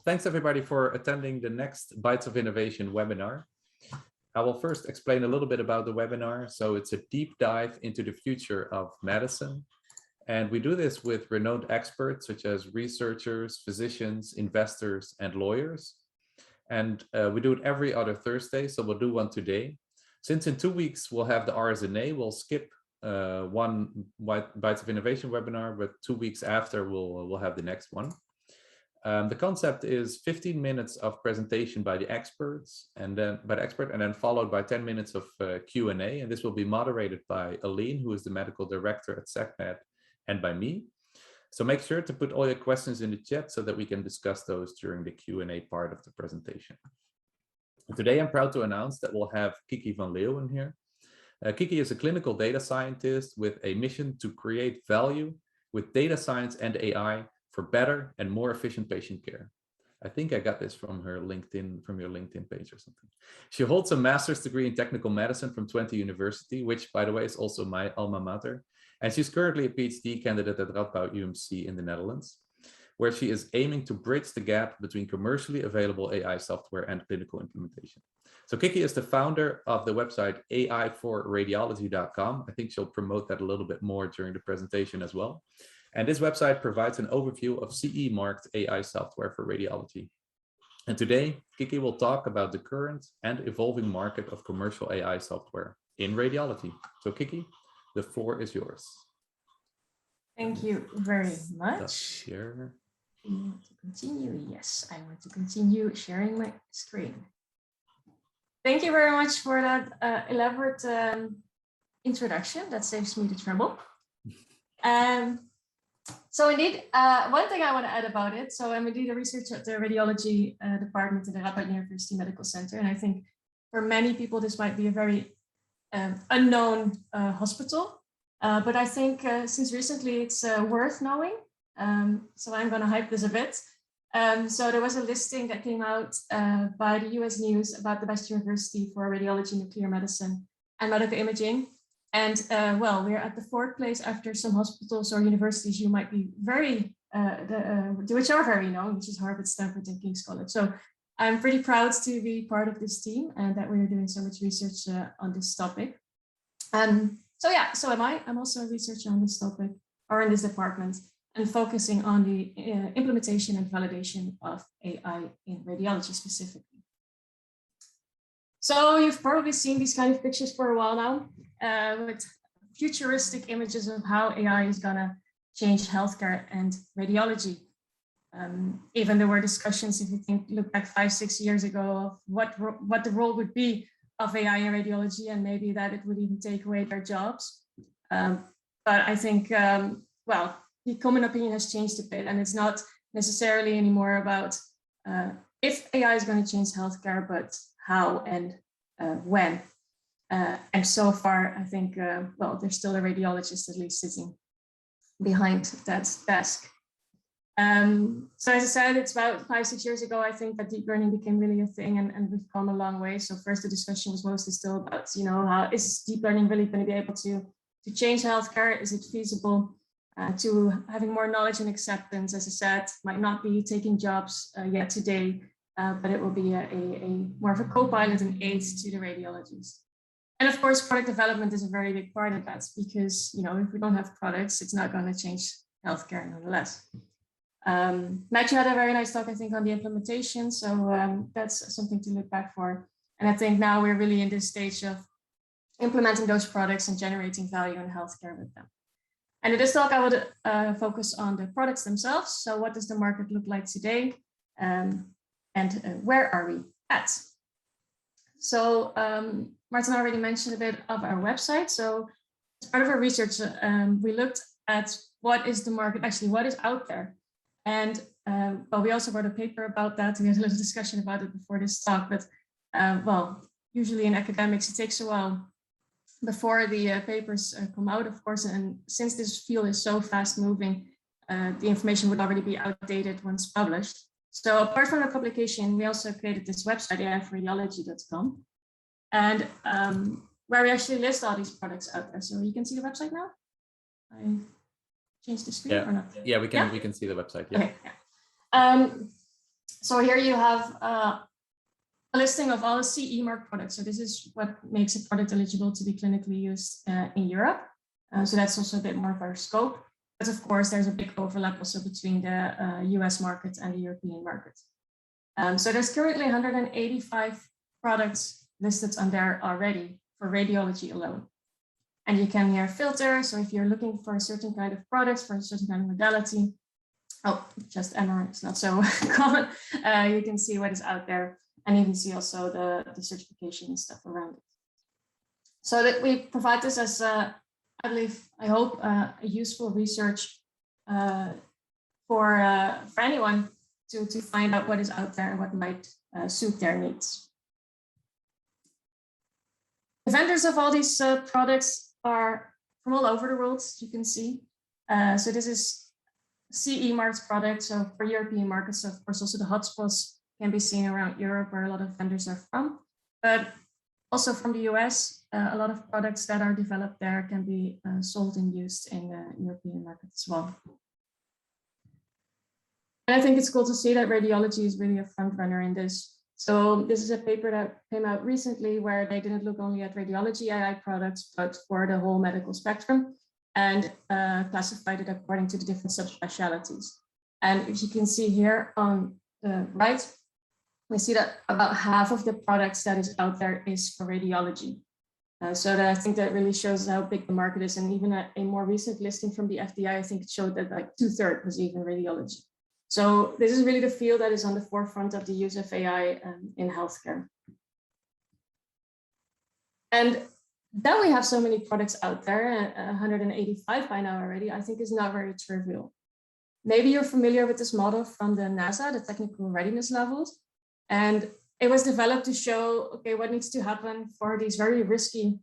Thanks everybody for attending the next Bytes of Innovation webinar. I will first explain a little bit about the webinar. So it's a deep dive into the future of medicine. And we do this with renowned experts such as researchers, physicians, investors, and lawyers. And we do it every other Thursday, so we'll do one today. Since in 2 weeks we'll have the RSNA, we'll skip one Bytes of Innovation webinar, but 2 weeks after we'll have the next one. The concept is 15 minutes of presentation by the experts and then followed by 10 minutes of Q&A, and this will be moderated by Aline, who is the medical director at SecNet, and by me. So make sure to put all your questions in the chat so that we can discuss those during the Q&A part of the presentation. And today I'm proud to announce that we'll have Kicky van Leeuwen here. Kicky is a clinical data scientist with a mission to create value with data science and AI for better and more efficient patient care. I think I got this from her LinkedIn, from your LinkedIn page or something. She holds a master's degree in technical medicine from Twente University, which by the way is also my alma mater. And she's currently a PhD candidate at Radboud UMC in the Netherlands, where she is aiming to bridge the gap between commercially available AI software and clinical implementation. So Kicky is the founder of the website AI4radiology.com. I think she'll promote that a little bit more during the presentation as well. And this website provides an overview of CE marked AI software for radiology. And today, Kicky will talk about the current and evolving market of commercial AI software in radiology. So Kicky, the floor is yours. Thank you very much. Share. You want to continue? Yes, I want to continue sharing my screen. Thank you very much for that elaborate introduction. That saves me the trouble. So indeed, one thing I want to add about it. So I'm indeed a researcher at the radiology department in the Radboud University Medical Center. And I think for many people, this might be a very unknown hospital. But I think since recently it's worth knowing. So I'm going to hype this a bit. So there was a listing that came out by the US News about the best university for radiology, nuclear medicine, and medical imaging. And well, we're at the 4th place after some hospitals or universities you might be very, which are very known, which is Harvard, Stanford, and King's College. So I'm pretty proud to be part of this team and that we're doing so much research on this topic. So yeah, so am I. I'm also a researcher on this topic or in this department and focusing on the implementation and validation of AI in radiology specifically. So you've probably seen these kind of pictures for a while now with futuristic images of how AI is gonna change healthcare and radiology. Even there were discussions, if you look back 5-6 years ago, of what the role would be of AI in radiology, and maybe that it would even take away their jobs. But I think, well, the common opinion has changed a bit, and it's not necessarily anymore about if AI is going to change healthcare, but how and when. And so far, I think, well, there's still a radiologist at least sitting behind that desk. So as I said, it's about 5-6 years ago, I think that deep learning became really a thing, and we've come a long way. So first the discussion was mostly still about, you know, how is deep learning really going to be able to change healthcare? Is it feasible? To having more knowledge and acceptance, as I said, might not be taking jobs yet today, but it will be a more of a co-pilot and aid to the radiologists. And of course, product development is a very big part of that because, you know, if we don't have products, it's not going to change healthcare nonetheless. Matthew had a very nice talk, I think, on the implementation. So that's something to look back for. And I think now we're really in this stage of implementing those products and generating value in healthcare with them. And in this talk, I would focus on the products themselves. So what does the market look like today? And where are we at? So Martin already mentioned a bit of our website. So as part of our research, we looked at what is the market, actually what is out there. And well, we also wrote a paper about that. We had a little discussion about it before this talk, but well, usually in academics, it takes a while before the papers come out, of course, and since this field is so fast moving, the information would already be outdated once published. So apart from the publication, we also created this website, AI4radiology.com, and where we actually list all these products out there. So you can see the website now? I changed the screen or not? Yeah, we can see the website. Yeah. Okay, yeah. So here you have a listing of all the CE mark products. So this is what makes a product eligible to be clinically used in Europe. So that's also a bit more of our scope. But of course, there's a big overlap also between the US market and the European market. So there's currently 185 products listed on there already for radiology alone. And you can here filter. So if you're looking for a certain kind of products for a certain kind of modality, oh, just MR is not so common. You can see what is out there. And you can see also the certification and stuff around it. So that we provide this as, I hope, a useful research for anyone to find out what is out there and what might suit their needs. The vendors of all these products are from all over the world, you can see. So this is CE marked products. So for European markets, of course, also the hotspots can be seen around Europe where a lot of vendors are from, but also from the US, a lot of products that are developed there can be sold and used in the European market as well. And I think it's cool to see that radiology is really a front runner in this. So this is a paper that came out recently where they didn't look only at radiology AI products, but for the whole medical spectrum and classified it according to the different subspecialties. And if you can see here on the right, we see that about half of the products that is out there is for radiology. So that I think that really shows how big the market is. And even a more recent listing from the FDI, I think it showed that like 2/3 was even radiology. So this is really the field that is on the forefront of the use of AI in healthcare. And that we have so many products out there, 185 by now already, I think is not very trivial. Maybe you're familiar with this model from the NASA, the technical readiness levels. And it was developed to show, okay, what needs to happen for these very risky,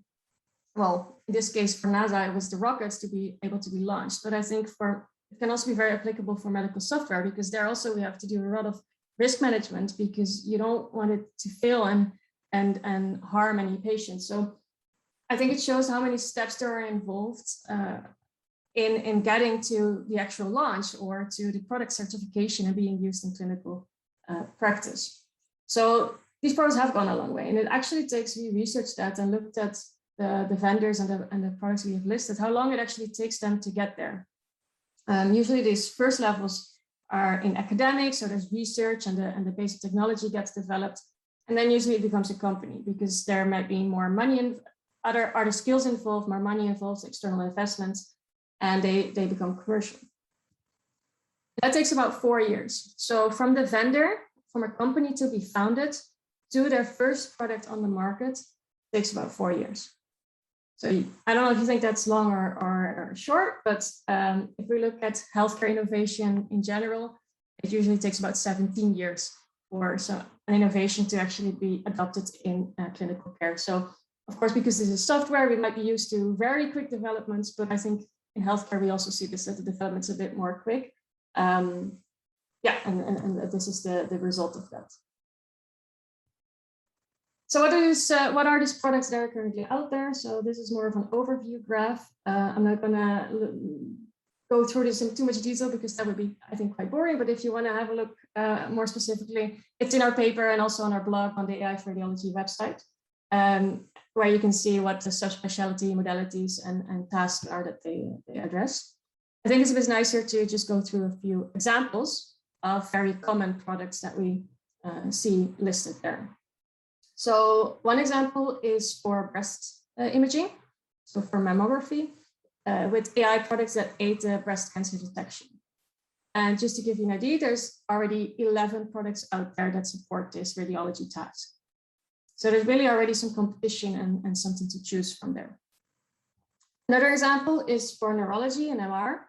well, in this case for NASA, it was the rockets to be able to be launched. But I think it can also be very applicable for medical software because there also we have to do a lot of risk management because you don't want it to fail and harm any patients. So I think it shows how many steps there are involved in getting to the actual launch or to the product certification and being used in clinical practice. So these products have gone a long way, and it actually takes, we researched that and looked at the vendors and the products we have listed, how long it actually takes them to get there. Usually these first levels are in academics, so there's research and the basic technology gets developed, and then usually it becomes a company because there might be more money and other skills involved, more money involved, external investments, and they become commercial. That takes about 4 years. So from the vendor, from a company to be founded to their first product on the market takes about 4 years. So I don't know if you think that's long or short, but if we look at healthcare innovation in general, it usually takes about 17 years for an innovation to actually be adopted in clinical care. So of course, because this is software, we might be used to very quick developments, but I think in healthcare, we also see this, that the development's a bit more quick. Yeah, and this is the result of that. So what are these products that are currently out there? So this is more of an overview graph. I'm not gonna go through this in too much detail because that would be, I think, quite boring. But if you wanna have a look more specifically, it's in our paper and also on our blog on the AI for Radiology website, where you can see what the subspecialty modalities and tasks are that they address. I think it's a bit nicer to just go through a few examples of very common products that we see listed there. So one example is for breast imaging, so for mammography, with AI products that aid breast cancer detection. And just to give you an idea, there's already 11 products out there that support this radiology task. So there's really already some competition and something to choose from there. Another example is for neurology and MR,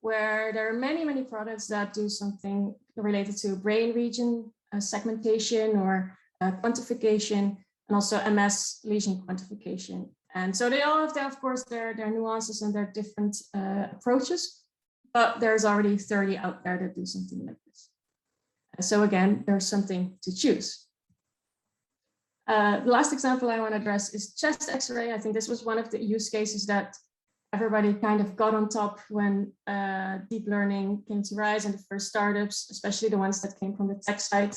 where there are many, many products that do something related to brain region segmentation or quantification, and also MS lesion quantification. And so they all have, of course, their nuances and their different approaches, but there's already 30 out there that do something like this. So again, there's something to choose. The last example I want to address is chest X-ray. I think this was one of the use cases that everybody kind of got on top when deep learning came to rise, and the first startups, especially the ones that came from the tech side,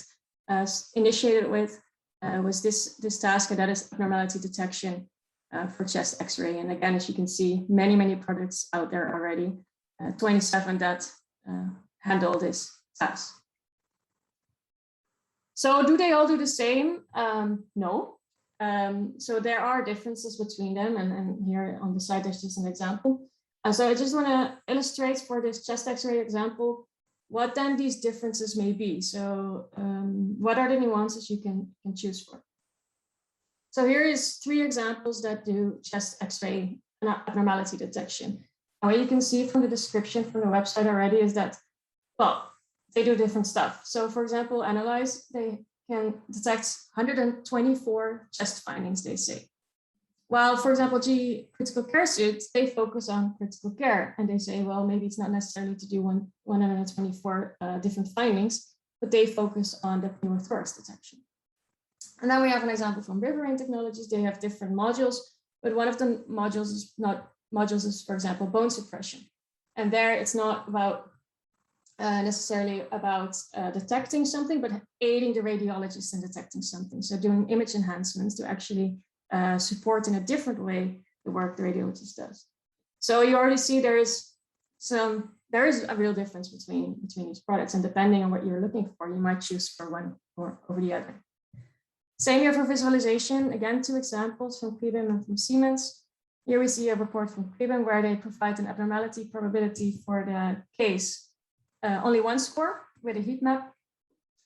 initiated with was this task, and that is abnormality detection for chest X-ray. And again, as you can see, many products out there already, 27 that handle this task. So do they all do the same? No. So there are differences between them, and here on the side there's just an example. So I just want to illustrate for this chest X-ray example what then these differences may be. So what are the nuances you can choose for? So here is 3 examples that do chest X-ray abnormality detection. And what you can see from the description from the website already is that, well, they do different stuff. So for example, Analyze, they can detect 124 chest findings, they say. While, for example, GE Critical Care Suite, they focus on critical care, and they say, well, maybe it's not necessarily to do 124 different findings, but they focus on the pneumothorax detection. And then we have an example from Riverine Technologies. They have different modules, but one of the modules is, for example, bone suppression. And there it's not about necessarily about detecting something, but aiding the radiologist in detecting something. So doing image enhancements to actually support in a different way the work the radiologist does. So you already see there is a real difference between these products, and depending on what you're looking for, you might choose for one or over the other. Same here for visualization. Again, 2 examples from Pribim and from Siemens. Here we see a report from Pribim where they provide an abnormality probability for the case. Only 1 score with a heat map.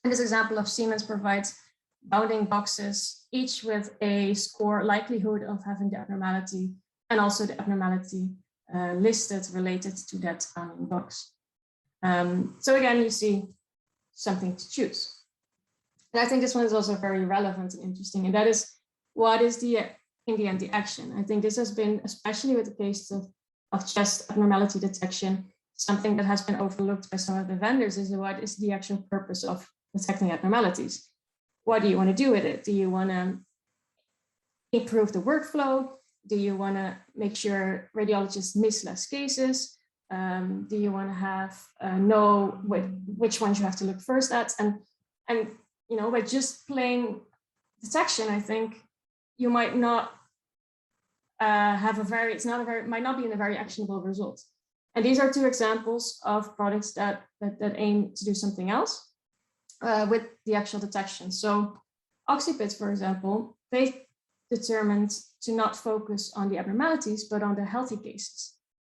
And this example of Siemens provides bounding boxes, each with a score likelihood of having the abnormality, and also the abnormality listed related to that bounding box. So again, you see something to choose. And I think this one is also very relevant and interesting, and that is what is in the end the action. I think this has been, especially with the case of chest abnormality detection, something that has been overlooked by some of the vendors is what is the actual purpose of detecting abnormalities. What do you want to do with it? Do you want to improve the workflow? Do you want to make sure radiologists miss less cases? Do you want to have know which ones you have to look first at? And you know, by just plain detection, I think you might not have might not be in a very actionable result. And these are 2 examples of products that aim to do something else with the actual detection. So Oxypit, for example, they determined to not focus on the abnormalities, but on the healthy cases.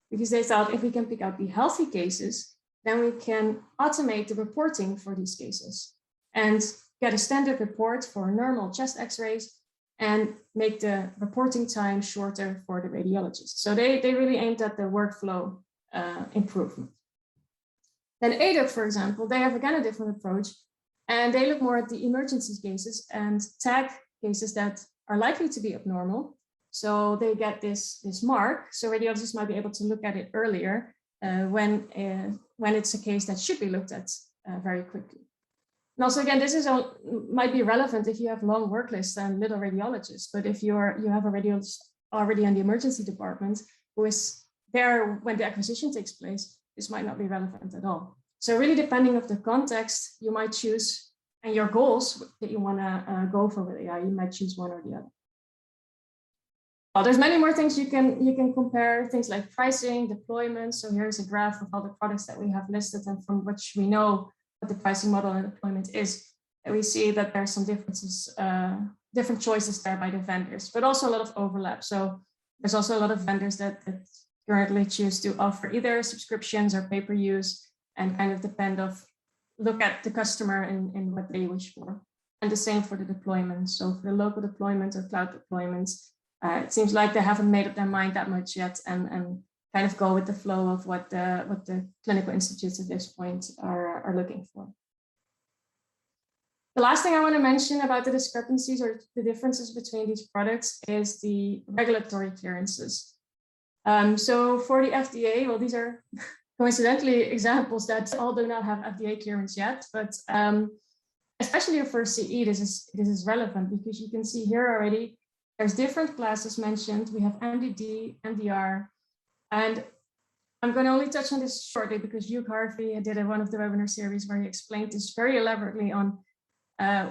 Because they thought if we can pick out the healthy cases, then we can automate the reporting for these cases and get a standard report for normal chest X-rays and make the reporting time shorter for the radiologist. So they really aimed at the workflow improvement. Then ADOC, for example, they have again a different approach, and they look more at the emergency cases and tag cases that are likely to be abnormal. So they get this mark, so radiologists might be able to look at it earlier when it's a case that should be looked at very quickly. And also, again, this might be relevant if you have long work lists and little radiologists, but if you have a radiologist already in the emergency department who is there when the acquisition takes place, this might not be relevant at all. So really depending on the context, you might choose, and your goals that you want to go for with AI, you might choose one or the other. Well, there's many more things you can compare, things like pricing, deployment. So here's a graph of all the products that we have listed, and from which we know what the pricing model and deployment is. And we see that there's some differences, different choices there by the vendors, but also a lot of overlap. So there's also a lot of vendors that currently choose to offer either subscriptions or pay-per-use, and kind of look at the customer and what they wish for. And the same for the deployment. So for the local deployment or cloud deployments, it seems like they haven't made up their mind that much yet, and kind of go with the flow of what the clinical institutes at this point are looking for. The last thing I want to mention about the discrepancies or the differences between these products is the regulatory clearances. So for the FDA, well, these are coincidentally examples that all do not have FDA clearance yet, but especially for CE, this is relevant because you can see here already, there's different classes mentioned. We have MDD, MDR, And I'm going to only touch on this shortly because Hugh Harvey did one of the webinar series where he explained this very elaborately on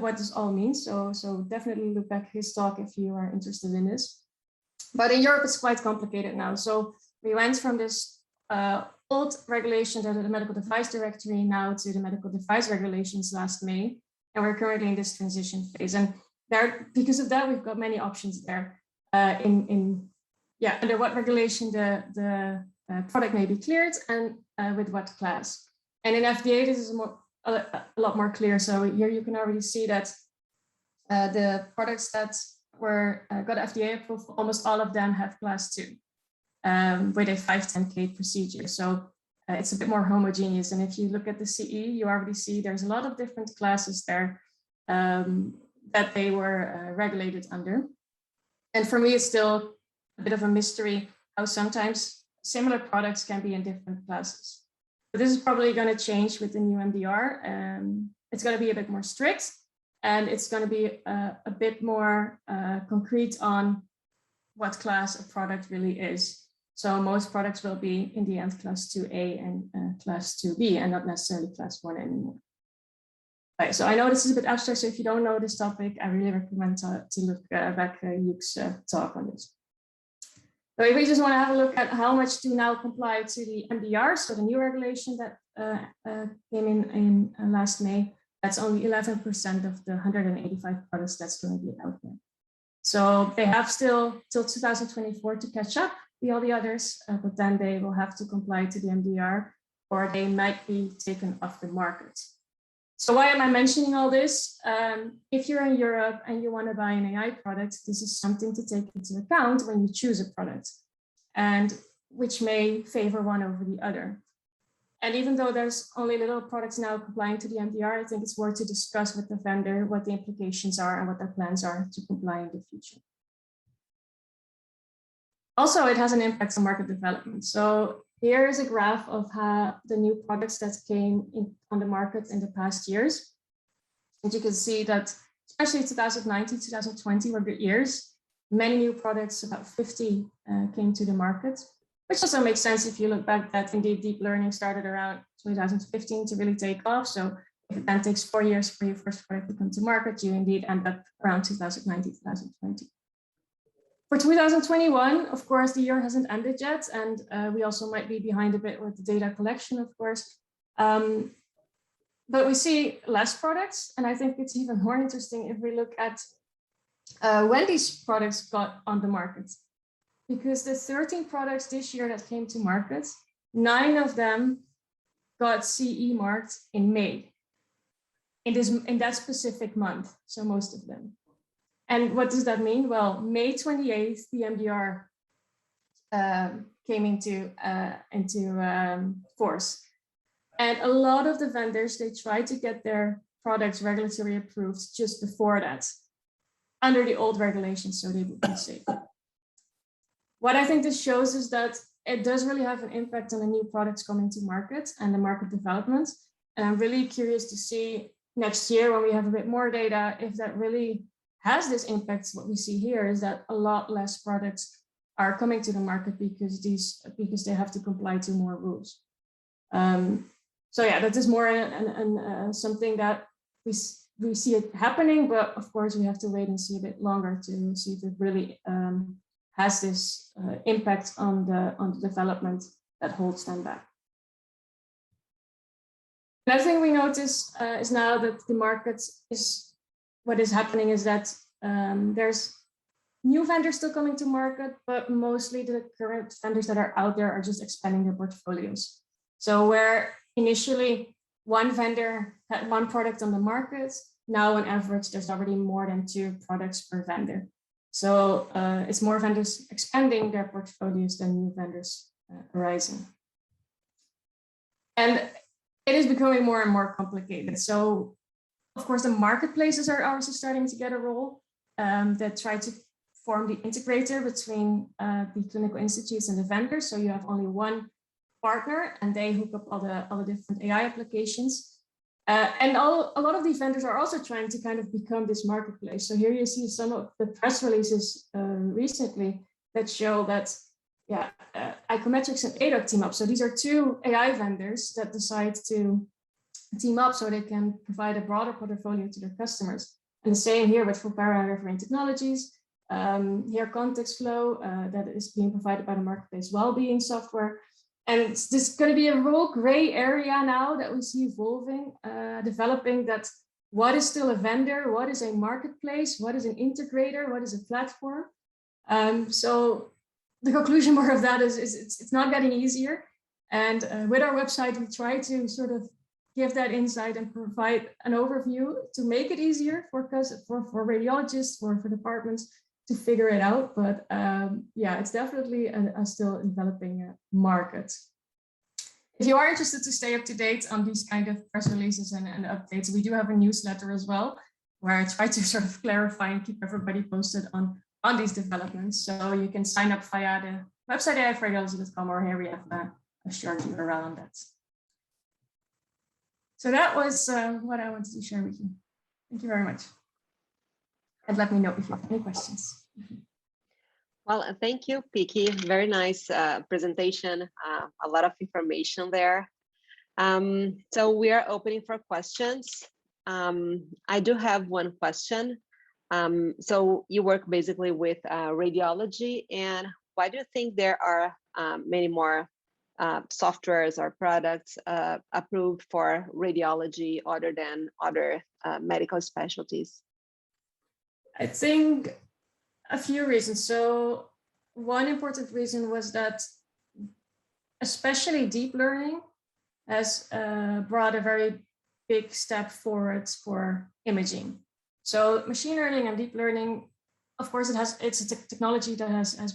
what this all means. So definitely look back his talk if you are interested in this. But in Europe, it's quite complicated now. So we went from this old regulation to the medical device directory now to the medical device regulations last May. And we're currently in this transition phase. And there, because of that, we've got many options there under what regulation the product may be cleared and with what class. And in FDA, this is a lot more clear. So here you can already see that the products that got FDA approval, almost all of them have class 2 with a 510K procedure. So it's a bit more homogeneous. And if you look at the CE, you already see there's a lot of different classes there that they were regulated under. And for me, it's still a bit of a mystery how sometimes similar products can be in different classes. But this is probably going to change with the new MDR. It's going to be a bit more strict, and it's going to be a bit more concrete on what class a product really is. So most products will be in the end class 2A and class 2B and not necessarily class 1 anymore. Right, so I know this is a bit abstract, so if you don't know this topic, I really recommend to look back Hugh's talk on this. So if we just want to have a look at how much to now comply to the MDR, so the new regulation that came in last May, that's only 11% of the 185 products that's currently out there. So they have still till 2024 to catch up with all the others, but then they will have to comply to the MDR or they might be taken off the market. So why am I mentioning all this? If you're in Europe and you want to buy an AI product, this is something to take into account when you choose a product, and which may favor one over the other. And even though there's only little products now complying to the MDR, I think it's worth to discuss with the vendor what the implications are and what their plans are to comply in the future. Also, it has an impact on market development. So here is a graph of how the new products that came on the market in the past years. And you can see that especially 2019, 2020 were good years. Many new products, about 50 came to the market, which also makes sense if you look back that indeed deep learning started around 2015 to really take off. So if it then takes 4 years for your first product to come to market, you indeed end up around 2019, 2020. For 2021, of course, the year hasn't ended yet, and we also might be behind a bit with the data collection, of course. But we see less products, and I think it's even more interesting if we look at when these products got on the market. Because the 13 products this year that came to market, 9 of them got CE marked in May, in that specific month, so most of them. And what does that mean? Well, May 28th, the MDR came into force. And a lot of the vendors, they tried to get their products regulatory approved just before that, under the old regulations, so they would be safe. What I think this shows is that it does really have an impact on the new products coming to market and the market development. And I'm really curious to see next year when we have a bit more data, if that really has this impact. What we see here is that a lot less products are coming to the market because they have to comply to more rules. So yeah, that is more something that we see it happening, but of course we have to wait and see a bit longer to see if it really has this impact on the development that holds them back. Another thing we notice is now that the market what is happening is that there's new vendors still coming to market, but mostly the current vendors that are out there are just expanding their portfolios. So where initially one vendor had one product on the market, now on average, there's already more than 2 products per vendor. So it's more vendors expanding their portfolios than new vendors arising. And it is becoming more and more complicated. So of course, the marketplaces are also starting to get a role that try to form the integrator between the clinical institutes and the vendors. So you have only one partner and they hook up all the different AI applications. And a lot of these vendors are also trying to kind of become this marketplace. So here you see some of the press releases recently that show that Icometrics and ADOC team up. So these are two AI vendors that decide to team up so they can provide a broader portfolio to their customers. And the same here with Volpara and Referring Technologies. Here, context flow that is being provided by the marketplace well-being software. And it's just going to be a real gray area now that we see evolving, developing, that what is still a vendor, what is a marketplace, what is an integrator, what is a platform. So the conclusion more of that is it's not getting easier. And with our website, we try to sort of give that insight and provide an overview to make it easier for radiologists, for departments to figure it out. But yeah, it's definitely a still developing market. If you are interested to stay up to date on these kind of press releases and updates, we do have a newsletter as well, where I try to sort of clarify and keep everybody posted on these developments. So you can sign up via the website aiforradiology.com, or here we have a short URL on that. So that was what I wanted to share with you. Thank you very much. And let me know if you have any questions. Well, thank you, Kicky. Very nice presentation, a lot of information there. So we are opening for questions. I do have one question. So you work basically with radiology, and why do you think there are many more softwares or products approved for radiology other than other medical specialties? I think a few reasons. So one important reason was that especially deep learning has brought a very big step forward for imaging. So machine learning and deep learning, of course, it's a technology that has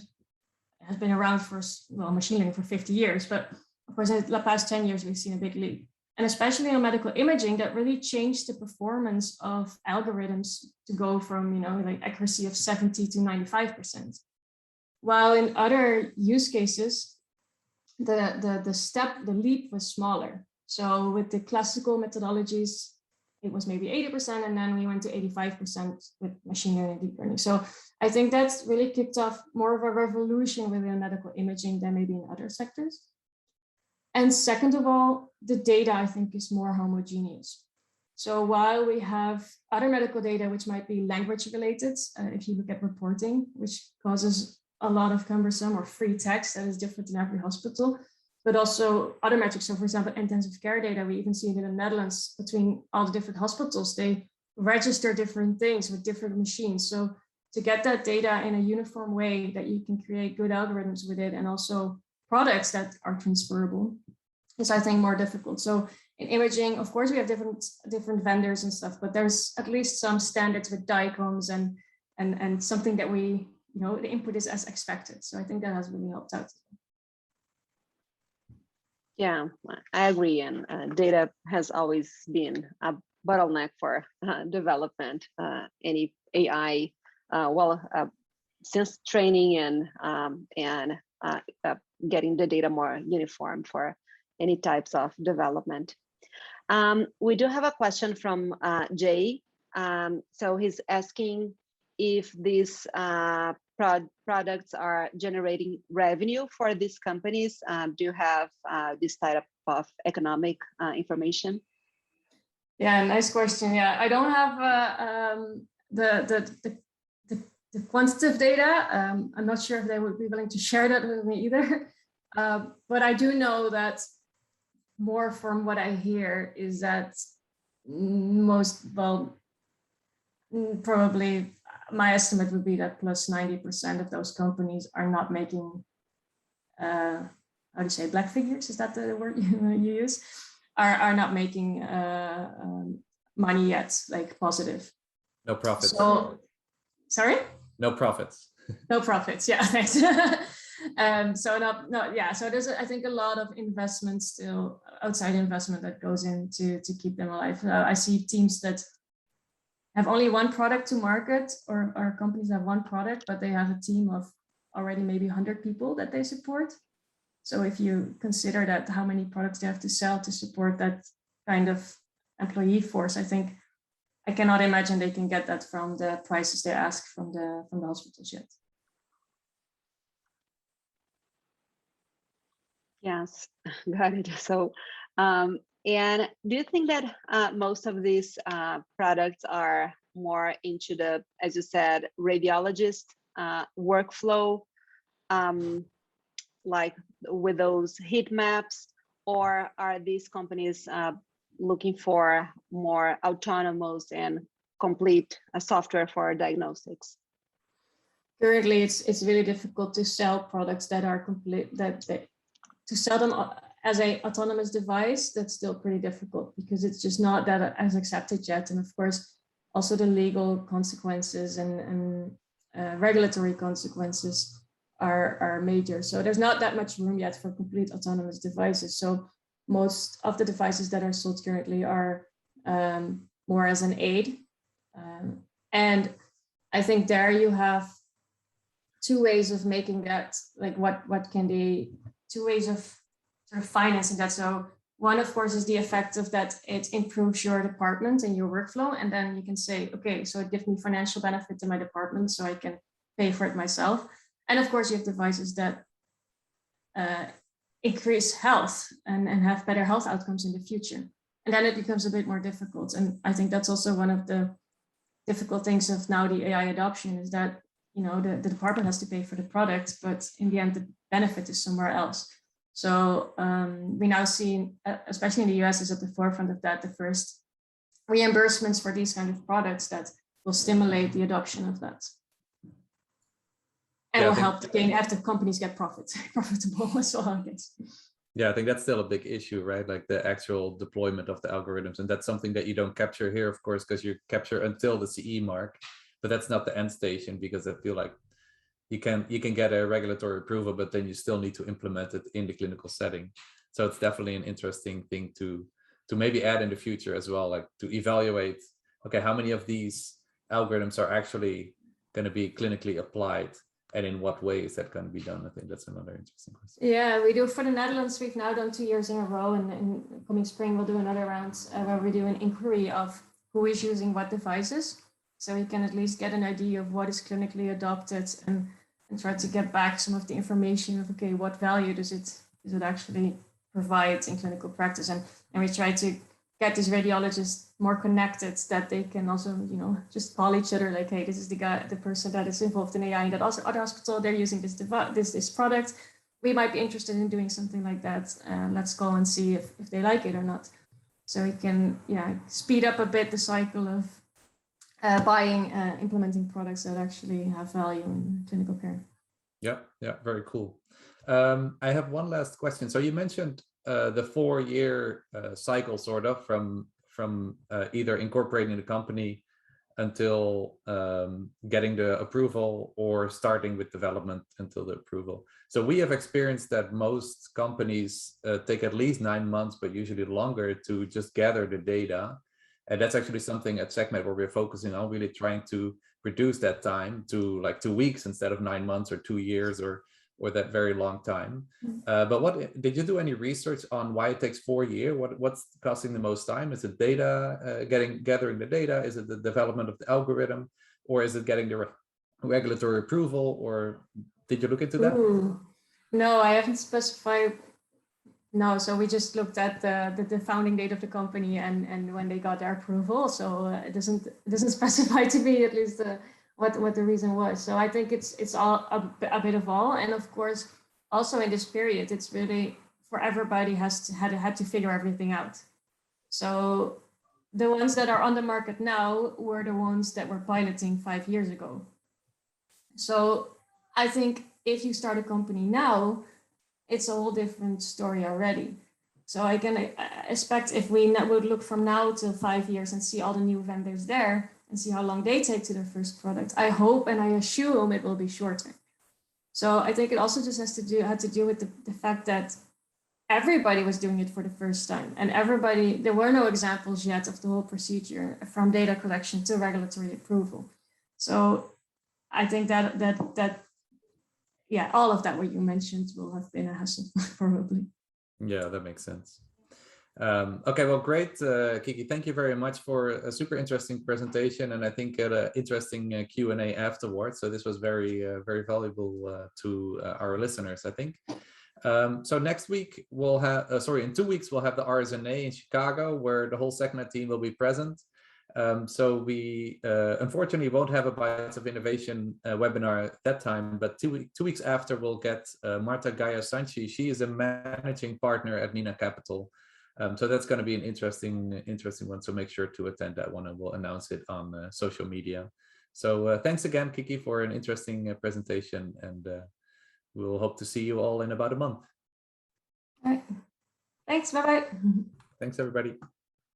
been around for, well, machine learning for 50 years, but of course, in the past 10 years, we've seen a big leap. And especially in medical imaging, that really changed the performance of algorithms to go from, like accuracy of 70 to 95%. While in other use cases, the leap was smaller. So with the classical methodologies, it was maybe 80%, and then we went to 85% with machine learning and deep learning. So I think that's really kicked off more of a revolution within medical imaging than maybe in other sectors. And second of all, the data, I think, is more homogeneous. So while we have other medical data, which might be language related, if you look at reporting, which causes a lot of cumbersome or free text that is different in every hospital, but also other metrics. So for example, intensive care data, we even see it in the Netherlands between all the different hospitals, they register different things with different machines. So to get that data in a uniform way that you can create good algorithms with it, and also products that are transferable, is, I think, more difficult. So in imaging, of course, we have different vendors and stuff, but there's at least some standards with DICOMs and something that we, the input is as expected. So I think that has really helped out. Yeah, I agree. And data has always been a bottleneck for development. Any AI, since training and getting the data more uniform for any types of development. We do have a question from Jay. So he's asking if these products are generating revenue for these companies. Do you have this type of economic information? Yeah, nice question. Yeah, I don't have the quantitative data. I'm not sure if they would be willing to share that with me either. But I do know that more from what I hear is that probably my estimate would be that plus 90% of those companies are not making, how do you say, black figures? Is that the word you use? Are not making money yet, like positive. No profits. So, sorry? No profits. No profits. Yeah, thanks. So yeah. So there's, I think, a lot of investment still, outside investment that goes into to keep them alive. I see teams that have only one product to market, or companies have one product, but they have a team of already maybe 100 people that they support. So if you consider that, how many products they have to sell to support that kind of employee force, I think I cannot imagine they can get that from the prices they ask from the hospitals yet. Yes, got it. So, and do you think that most of these products are more into the, as you said, radiologist workflow, um, like with those heat maps, or are these companies looking for more autonomous and complete software for diagnostics? Currently, it's really difficult to sell products that are complete, to sell them as a autonomous device. That's still pretty difficult because it's just not that as accepted yet. And of course, also the legal consequences and regulatory consequences are major. So there's not that much room yet for complete autonomous devices. So most of the devices that are sold currently are more as an aid. And I think there you have two ways of making that, like what can they, two ways of sort of financing that. So one, of course, is the effect of that it improves your department and your workflow. And then you can say, okay, so it gives me financial benefit to my department so I can pay for it myself. And of course, you have devices that increase health and have better health outcomes in the future. And then it becomes a bit more difficult. And I think that's also one of the difficult things of now the AI adoption is that, you know, the department has to pay for the product, but in the end, the benefit is somewhere else. So we now see, especially in the US, is at the forefront of that, the first reimbursements for these kind of products that will stimulate the adoption of that. And will help the companies get profitable as well, I guess. Yeah, I think that's still a big issue, right? Like the actual deployment of the algorithms. And that's something that you don't capture here, of course, because you capture until the CE mark, but that's not the end station, because I feel like you can get a regulatory approval, but then you still need to implement it in the clinical setting. So it's definitely an interesting thing to maybe add in the future as well, like to evaluate, okay, how many of these algorithms are actually going to be clinically applied, and in what way is that going to be done? I think that's another interesting question. Yeah, we do for the Netherlands. We've now done 2 years in a row, and in coming spring we'll do another round where we do an inquiry of who is using what devices, so we can at least get an idea of what is clinically adopted and try to get back some of the information of, okay, what value does it actually provide in clinical practice, and we try to get these radiologists more connected, that they can also, you know, just call each other like, hey, this is the person that is involved in AI in that also other hospital, they're using this device, this product. We might be interested in doing something like that. Let's go and see if they like it or not. So we can, yeah, speed up a bit the cycle of buying, implementing products that actually have value in clinical care. Yeah, very cool. I have one last question. So you mentioned the 4-year cycle, sort of, from either incorporating the company until getting the approval, or starting with development until the approval. So we have experienced that most companies take at least 9 months, but usually longer, to just gather the data. And that's actually something at SecMed where we're focusing on, really trying to reduce that time to like 2 weeks instead of 9 months or 2 years or that very long time. But what did you do any research on why it takes 4 years? What's costing the most time? Is it data, gathering the data? Is it the development of the algorithm, or is it getting the regulatory approval? Or did you look into that? Ooh. No, I haven't specified. No, so we just looked at the founding date of the company and when they got their approval. So it doesn't specify to me, at least, what the reason was. So I think it's all a bit of all, and of course also in this period it's really for everybody had to figure everything out. So the ones that are on the market now were the ones that were piloting 5 years ago. So I think if you start a company now, it's a whole different story already. So I can expect if we would look from now till 5 years and see all the new vendors there and see how long they take to their first product, I hope and I assume it will be shorter. So I think it also just had to do with the fact that everybody was doing it for the first time, and there were no examples yet of the whole procedure from data collection to regulatory approval. So I think that yeah, all of that what you mentioned will have been a hassle probably. Yeah, that makes sense. Okay, well, great, Kicky. Thank you very much for a super interesting presentation, and I think an interesting Q&A afterwards. So this was very, very valuable to our listeners, I think. So next week we'll have, in 2 weeks, we'll have the RSNA in Chicago, where the whole SECMA team will be present. So we unfortunately won't have a Bytes of Innovation webinar at that time, but 2 weeks after we'll get Marta Gaia-Sanchi. She is a managing partner at Nina Capital. So that's going to be an interesting one. So make sure to attend that one, and we'll announce it on social media. So thanks again, Kicky, for an interesting presentation, and we'll hope to see you all in about a month. All right. Thanks. Bye-bye. Thanks, everybody.